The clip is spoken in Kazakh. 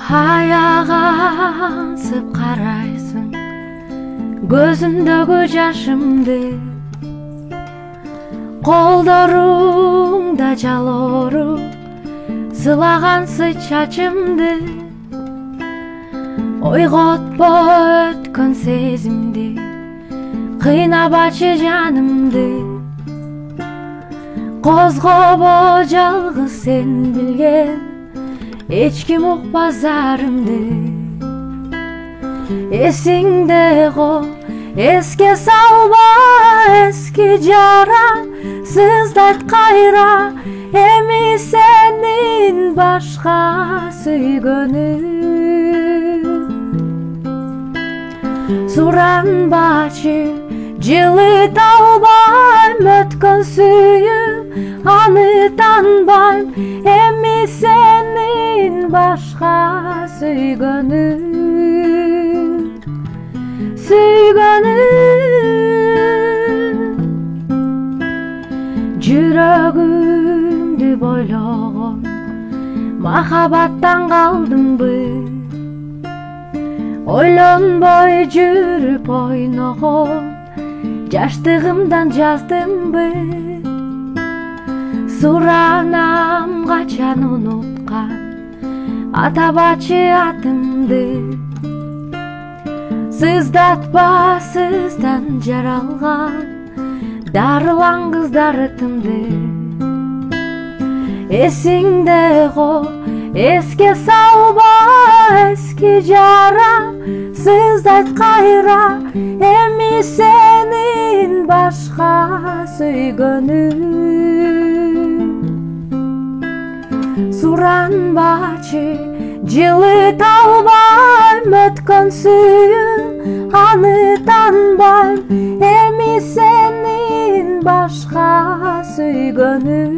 Аяғансып қарайсың көзімдегі жашымды, қолдарыңда жалору сылағансый чачымды, ойғотпо өткөн сезимди, кыйнабачы жанымды, козгобо жалгыз сен билген эч ким укпас зарымды. Эсиңде го эске салба эски жара, сыздайт кайра эми сенин башка сүйгөнүң. Суранбачы жылыта албайм өткөн сүйүү, аны танбайм эми сенин башка сүйгөнүң. Жүрөгүмдү бойлогон махабаттан калдымбы, ойлонбой жүрүп ойногон жаштыгымдан жаздымбы. Суранам качан унуткан атабачы атымды, сыздатпа сыздан жаралган дарылан кыздарытымды. Эсиңде го эске салба эски жара, сыздайт кайра эми сенин башка сүйгөнүң. Суранбачы жылыта албайм өткөн сүйүү, аны танбайм эми сенин башка сүйгөнүң.